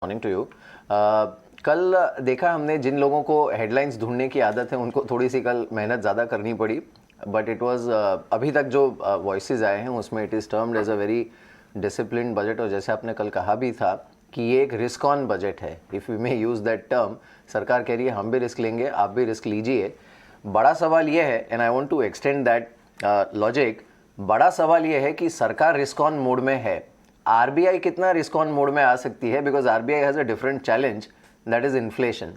Morning to you. कल देखा हमने, जिन लोगों को हेडलाइंस ढूंढने की आदत है उनको थोड़ी सी कल मेहनत ज़्यादा करनी पड़ी, बट इट वाज अभी तक जो वॉइसेस आए हैं उसमें it is termed as a very disciplined budget. और जैसे आपने कल कहा भी था कि ये एक रिस्क ऑन बजट है, if you may use that term. सरकार कह रही है हम भी रिस्क लेंगे, आप भी रिस्क लीजिए। बड़ा सवाल ये है, and I want to extend that logic, बड़ा सवाल ये है कि सरकार रिस्क ऑन मोड में है, आरबीआई कितना रिस्क ऑन मोड में आ सकती है, because RBI has a different challenge, that is inflation.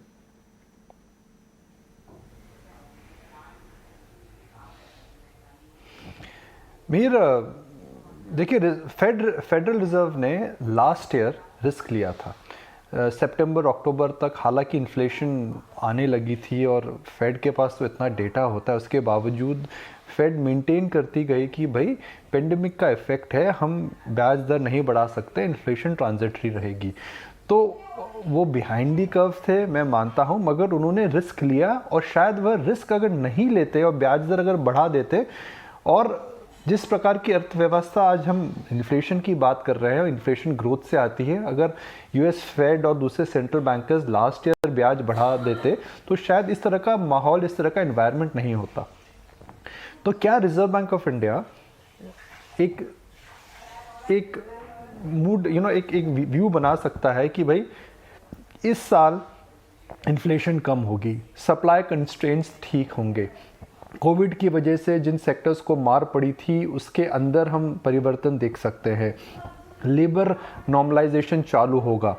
Mir, देखिए, फेडरल रिजर्व ने लास्ट ईयर रिस्क लिया था सितंबर अक्टूबर तक। हालांकि इन्फ्लेशन आने लगी थी और फेड के पास तो इतना डेटा होता है, उसके बावजूद फेड मेंटेन करती गई कि भाई पेंडेमिक का इफेक्ट है, हम ब्याज दर नहीं बढ़ा सकते, इन्फ्लेशन ट्रांजिटरी रहेगी। तो वो बिहाइंड दी कर्व थे, मैं मानता हूँ, मगर उन्होंने रिस्क लिया। और शायद वह रिस्क अगर नहीं लेते और ब्याज दर अगर बढ़ा देते, और जिस प्रकार की अर्थव्यवस्था आज हम इन्फ्लेशन की बात कर रहे हैं, इन्फ्लेशन ग्रोथ से आती है, अगर यूएस फेड और दूसरे सेंट्रल बैंकर्स लास्ट ईयर ब्याज बढ़ा देते तो शायद इस तरह का माहौल, इस तरह का एनवायरनमेंट नहीं होता। तो क्या रिजर्व बैंक ऑफ इंडिया एक मूड एक व्यू बना सकता है कि भाई इस साल इन्फ्लेशन कम होगी, सप्लाई कंस्ट्रेंट्स ठीक होंगे, कोविड की वजह से जिन सेक्टर्स को मार पड़ी थी उसके अंदर हम परिवर्तन देख सकते हैं, लेबर नॉर्मलाइजेशन चालू होगा,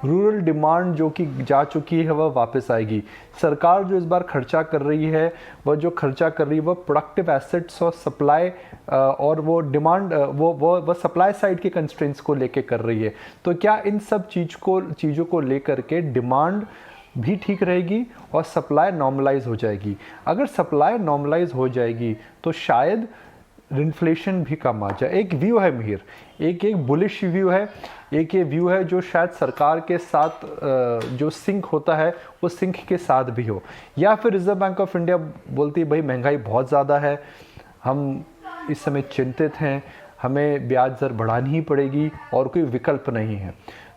रूरल डिमांड जो कि जा चुकी है वह वापस आएगी, सरकार जो इस बार खर्चा कर रही है, वह जो खर्चा कर रही है वह प्रोडक्टिव एसेट्स और सप्लाई और वो डिमांड वो सप्लाई साइड के कंस्ट्रेंट्स को लेके कर रही है। तो क्या इन सब चीज़ों को लेकर के डिमांड भी ठीक रहेगी और सप्लाई नॉर्मलाइज हो जाएगी? अगर सप्लाई नॉर्मलाइज हो जाएगी तो शायद इन्फ्लेशन भी कम आ जाए। एक व्यू है मिहिर, एक बुलिश व्यू है, एक ये व्यू है जो शायद सरकार के साथ जो सिंक होता है वो सिंक के साथ भी हो। या फिर रिजर्व बैंक ऑफ इंडिया बोलती है भाई महंगाई बहुत ज़्यादा है, हम इस समय चिंतित हैं, हमें ब्याज दर बढ़ानी ही पड़ेगी और कोई विकल्प नहीं है।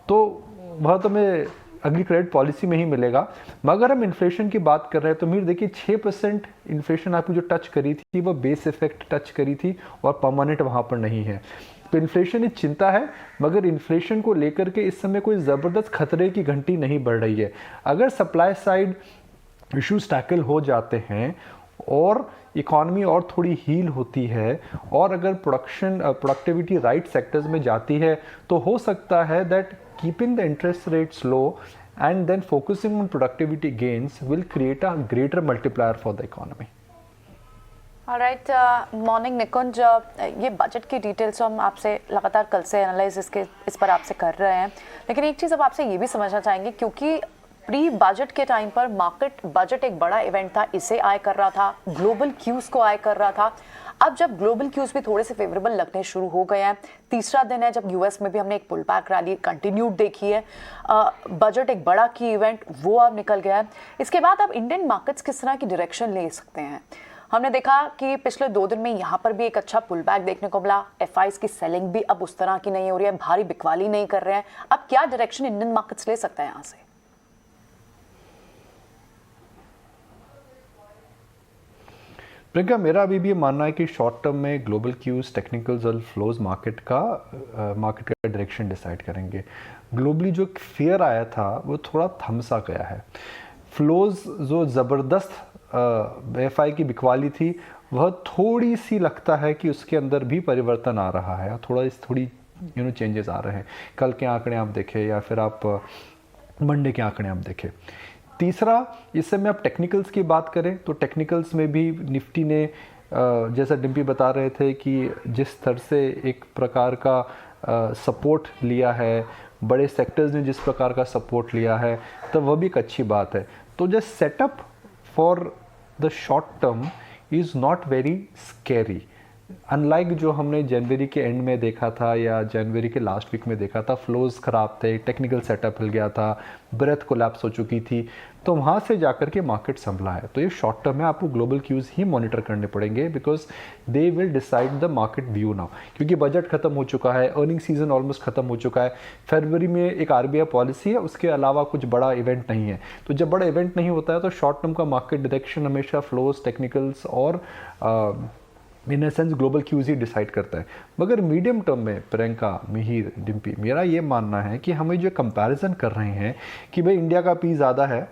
तो वह तो मैं अगली क्रेडिट पॉलिसी में ही मिलेगा। मगर हम इन्फ्लेशन की बात कर रहे हैं तो मीर देखिए, 6% इन्फ्लेशन आपने जो टच करी थी वो बेस इफेक्ट टच करी थी और परमानेंट वहाँ पर नहीं है। तो इन्फ्लेशन एक चिंता है, मगर इन्फ्लेशन को लेकर के इस समय कोई ज़बरदस्त खतरे की घंटी नहीं बढ़ रही है। अगर सप्लाई साइड इश्यूज टैकल हो जाते हैं और इकॉनमी और थोड़ी हील होती है और अगर प्रोडक्टिविटी राइट सेक्टर्स में जाती है तो हो सकता है that keeping the interest rates low and then focusing on productivity gains will create a greater multiplier for the economy. Alright, morning Nikunj, ये बजट की डिटेल्स हम आपसे लगातार कल से एनालाइज इस पर आपसे कर रहे हैं, लेकिन एक चीज़ अब आपसे ये भी समझना चाहेंगे, क्योंकि प्री बजट के टाइम पर मार्केट बजट एक बड़ा इवेंट था, इसे आय कर रहा था, ग्लोबल क्यूज को आय कर रहा था। अब जब ग्लोबल क्यूज भी थोड़े से फेवरेबल लगने शुरू हो गए हैं, तीसरा दिन है जब यूएस में भी हमने एक पुल बैक रैली कंटिन्यूड देखी है, बजट एक बड़ा की इवेंट वो अब निकल गया है। इसके बाद अब इंडियन मार्केट्स किस तरह की डायरेक्शन ले सकते हैं? हमने देखा कि पिछले 2 दिन में यहाँ पर भी एक अच्छा पुल बैक देखने को मिला, एफआईज की सेलिंग भी अब उस तरह की नहीं हो रही है, भारी बिकवाली नहीं कर रहे हैं। अब क्या डायरेक्शन इंडियन मार्केट्स ले सकता है यहाँ से? प्रियंका, मेरा अभी भी ये मानना है कि शॉर्ट टर्म में ग्लोबल क्यूज, टेक्निकल्स और फ्लोज मार्केट का डायरेक्शन डिसाइड करेंगे। ग्लोबली जो फियर आया था वो थोड़ा थमसा गया है। फ्लोज जो ज़बरदस्त एफआई की बिकवाली थी वह थोड़ी सी लगता है कि उसके अंदर भी परिवर्तन आ रहा है, थोड़ी चेंजेस आ रहे हैं। कल के आंकड़े आप देखें या फिर आप मंडे के आंकड़े आप देखें। तीसरा, इस समय आप टेक्निकल्स की बात करें तो टेक्निकल्स में भी निफ्टी ने जैसा डिम्पी बता रहे थे कि जिस स्तर से एक प्रकार का सपोर्ट लिया है, बड़े सेक्टर्स ने जिस प्रकार का सपोर्ट लिया है, तो वह भी एक अच्छी बात है। तो just setup for the short term is not very scary. Unlike जो हमने जनवरी के एंड में देखा था या जनवरी के लास्ट वीक में देखा था, फ्लोज ख़राब थे, टेक्निकल सेटअप हिल गया था, ब्रेथ कोलैप्स हो चुकी थी, तो वहाँ से जाकर के मार्केट संभला है। तो ये शॉर्ट टर्म है, आपको ग्लोबल क्यूज़ ही मॉनिटर करने पड़ेंगे because they will decide the market view now, क्योंकि बजट खत्म हो चुका है, अर्निंग सीजन ऑलमोस्ट खत्म हो चुका है, फरवरी में एक आरबीआई पॉलिसी है, उसके अलावा कुछ बड़ा इवेंट नहीं है। तो जब बड़ा इवेंट नहीं होता है तो शॉर्ट टर्म का मार्केट डायरेक्शन हमेशा फ्लोज, टेक्निकल्स और इन सेंस ग्लोबल क्यूज ही डिसाइड करता है। मगर मीडियम टर्म में प्रियंका, मिहिर, डिम्पी, मेरा ये मानना है कि हमें जो कंपैरिजन कर रहे हैं कि भाई इंडिया का पी ज़्यादा है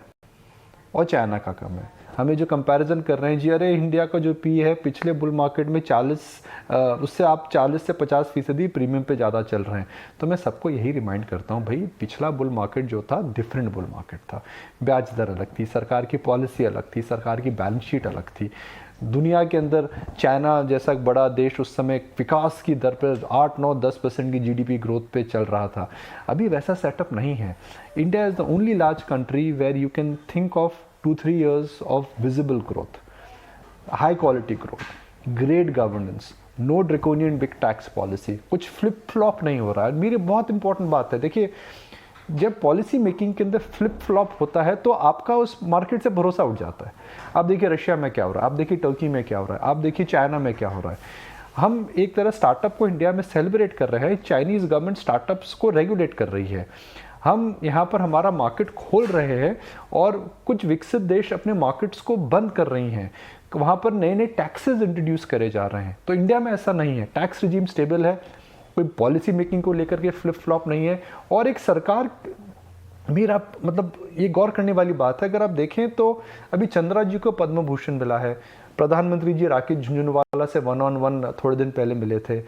और चाइना का कम है, हमें जो कंपैरिजन कर रहे हैं जी, अरे इंडिया का जो पी है पिछले बुल मार्केट में 40 उससे आप 40 से 50% प्रीमियम पे ज़्यादा चल रहे हैं। तो मैं सबको यही रिमाइंड करता हूँ, भाई पिछला बुल मार्केट जो था डिफरेंट बुल मार्केट था, ब्याज दर अलग थी, सरकार की पॉलिसी अलग थी, सरकार की बैलेंस शीट अलग थी। दुनिया के अंदर चाइना जैसा बड़ा देश उस समय विकास की दर पर 8, 9, 10% की जीडीपी ग्रोथ पे चल रहा था। अभी वैसा सेटअप नहीं है। India is the only large country where you can think of 2-3 years of visible growth, high quality growth, great governance, no draconian big tax policy, कुछ फ्लिप फ्लॉप नहीं हो रहा है। मेरी बहुत इंपॉर्टेंट बात है, देखिए जब पॉलिसी मेकिंग के अंदर फ्लिप फ्लॉप होता है तो आपका उस मार्केट से भरोसा उठ जाता है। आप देखिए रशिया में क्या हो रहा है, आप देखिए टर्की में क्या हो रहा है, आप देखिए चाइना में क्या हो रहा है। हम एक तरह स्टार्टअप को इंडिया में सेलिब्रेट कर रहे हैं, चाइनीज़ गवर्नमेंट स्टार्टअप्स को रेगुलेट कर रही है। हम यहाँ पर हमारा मार्केट खोल रहे हैं और कुछ विकसित देश अपने मार्केट्स को बंद कर रही हैं, वहाँ पर नए नए टैक्सेस इंट्रोड्यूस करे जा रहे हैं। तो इंडिया में ऐसा नहीं है, टैक्स रिजीम स्टेबल है, कोई पॉलिसी मेकिंग को लेकर के फ्लिप फ्लॉप नहीं है। और एक सरकार, मेरा मतलब ये गौर करने वाली बात है, अगर आप देखें तो अभी चंद्रा जी को पद्म भूषण मिला है, प्रधानमंत्री जी राकेश झुंझुनवाला से 1-on-1 थोड़े दिन पहले मिले थे,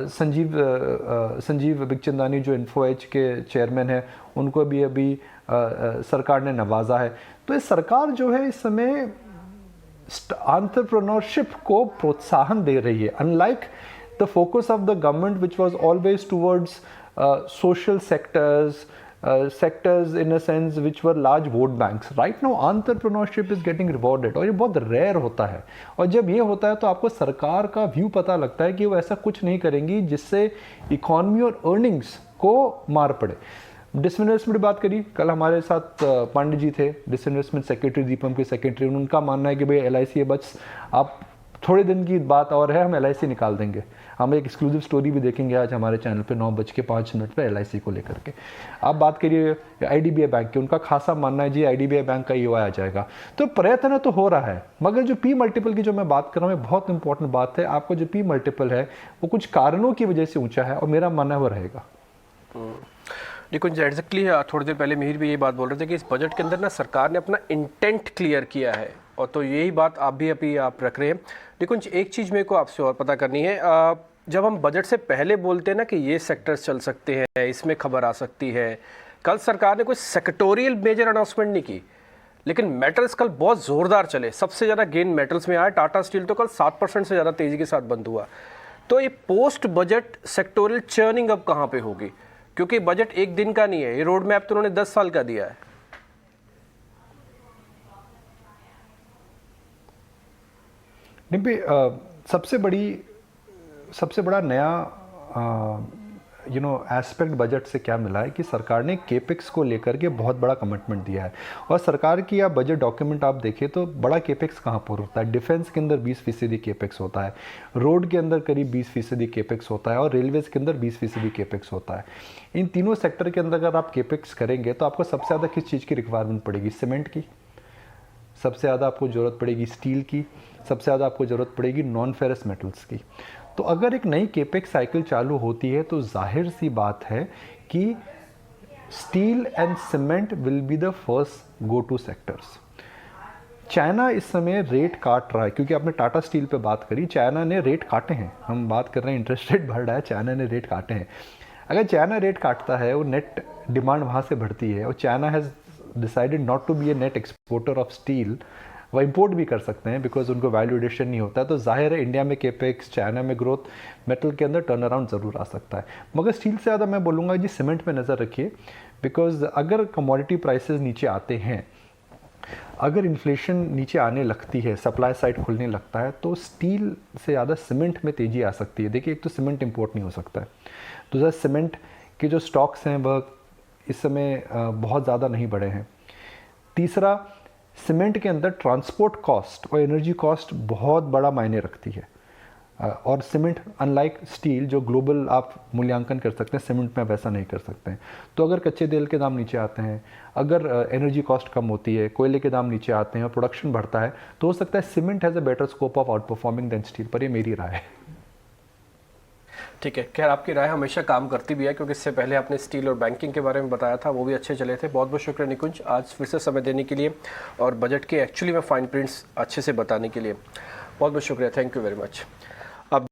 संजीव बिखचंदानी जो इन्फो एज के चेयरमैन हैं उनको भी अभी सरकार ने नवाजा है। तो ये सरकार जो है इस समय एंटरप्रेन्योरशिप को प्रोत्साहन दे रही है, unlike the focus of the government which was always towards social sectors in a sense which were large vote banks. Right now entrepreneurship is getting rewarded और ये बहुत रेयर होता है। और जब ये होता है तो आपको सरकार का व्यू पता लगता है कि वो ऐसा कुछ नहीं करेंगी जिससे इकोनॉमी और अर्निंग्स को मार पड़े। डिसइन्वेस्टमेंट बात करी, कल हमारे साथ पांडे जी थे, डिसइन्वेस्टमेंट सेक्रेटरी, दीपम के सेक्रेटरी, उनका मानना है कि भाई LIC बस आप थोड़े दिन की बात और है, हम LIC निकाल देंगे। हम एक एक्सक्लूसिव स्टोरी भी देखेंगे आज हमारे चैनल पे 9:05 पे LIC को लेकर के। आप बात करिए IDBI बैंक की, उनका खासा मानना है जी IDBI बैंक का EOI आ जाएगा। तो प्रयत्न तो हो रहा है, मगर जो P मल्टीपल की जो मैं बात कर रहा हूँ बहुत इंपॉर्टेंट बात है। आपको जो P मल्टीपल है वो कुछ कारणों की वजह से ऊँचा है और मेरा मानना है वो रहेगा। निकुंज, एग्जैक्टली थोड़ी देर पहले मिहिर भी ये बात बोल रहे थे कि इस बजट के अंदर ना सरकार ने अपना इंटेंट क्लियर किया है, और तो यही बात आप भी अभी आप रख रहे हैं। निकुंज, एक चीज़ मेरे को आपसे और पता करनी है, जब हम बजट से पहले बोलते हैं ना कि ये सेक्टर्स चल सकते हैं, इसमें खबर आ सकती है, कल सरकार ने कोई सेक्टोरियल मेजर अनाउंसमेंट नहीं की, लेकिन मेटल्स कल बहुत ज़ोरदार चले, सबसे ज़्यादा गेन मेटल्स में आया। टाटा स्टील तो कल 7% से ज़्यादा तेज़ी के साथ बंद हुआ। तो ये पोस्ट बजट सेक्टोरियल चर्निंग अब कहाँ पे होगी, क्योंकि बजट एक दिन का नहीं है, ये रोड मैप तो उन्होंने 10 साल का दिया है। डिम्पी, सबसे बड़ा नया एस्पेक्ट बजट से क्या मिला है कि सरकार ने केपेक्स को लेकर के बहुत बड़ा कमिटमेंट दिया है। और सरकार की या बजट डॉक्यूमेंट आप देखें तो बड़ा केपेक्स कहाँ पर होता है, डिफेंस के अंदर 20% केपेक्स होता है, रोड के अंदर करीब 20% केपेक्स होता है, और रेलवेज़ के अंदर 20% केपेक्स होता है। इन तीनों सेक्टर के अंदर अगर आप केपेक्स करेंगे तो आपको सबसे ज़्यादा किस चीज़ की रिक्वायरमेंट पड़ेगी? सीमेंट की, सबसे ज़्यादा आपको ज़रूरत पड़ेगी स्टील की, सबसे ज़्यादा आपको ज़रूरत पड़ेगी नॉन फेरस मेटल्स की। तो अगर एक नई केपेक्स साइकिल चालू होती है तो जाहिर सी बात है कि steel and cement will be the first go to sectors. China इस समय रेट काट रहा है, क्योंकि आपने टाटा स्टील पे बात करी, चाइना ने रेट काटे हैं। हम बात कर रहे हैं इंटरेस्ट रेट बढ़ रहा है, चाइना ने रेट काटे हैं। अगर चाइना रेट काटता है, वो नेट डिमांड वहाँ से बढ़ती है, और China has decided not to be a net exporter of steel, वो इंपोर्ट भी कर सकते हैं बिकॉज उनको वैल्यू एडिशन नहीं होता है। तो जाहिर है इंडिया में केपेक्स, चाइना में ग्रोथ, मेटल के अंदर टर्न अराउंड ज़रूर आ सकता है। मगर स्टील से ज़्यादा मैं बोलूँगा जी सीमेंट पे नज़र रखिए, बिकॉज अगर कमोडिटी प्राइसेस नीचे आते हैं अगर इन्फ्लेशन नीचे आने लगती है, सप्लाई साइड खुलने लगता है, तो स्टील से ज़्यादा सीमेंट में तेज़ी आ सकती है। देखिए, एक तो सीमेंट इंपोर्ट नहीं हो सकता है, दूसरा सीमेंट के जो स्टॉक्स हैं वह इस समय बहुत ज़्यादा नहीं बढ़े हैं। तीसरा, सीमेंट के अंदर ट्रांसपोर्ट कॉस्ट और एनर्जी कॉस्ट बहुत बड़ा मायने रखती है। और सीमेंट अनलाइक स्टील जो ग्लोबल आप मूल्यांकन कर सकते हैं, सीमेंट में वैसा नहीं कर सकते हैं। तो अगर कच्चे तेल के दाम नीचे आते हैं, अगर एनर्जी कॉस्ट कम होती है, कोयले के दाम नीचे आते हैं और प्रोडक्शन बढ़ता है, तो हो सकता है cement has a better scope of outperforming than steel. पर ये मेरी राय है। ठीक है, खैर आपकी राय हमेशा काम करती भी है, क्योंकि इससे पहले आपने स्टील और बैंकिंग के बारे में बताया था, वो भी अच्छे चले थे। बहुत बहुत शुक्रिया निकुंज, आज फिर से समय देने के लिए और बजट के एक्चुअली में फाइन प्रिंट्स अच्छे से बताने के लिए बहुत बहुत शुक्रिया। Thank you very much.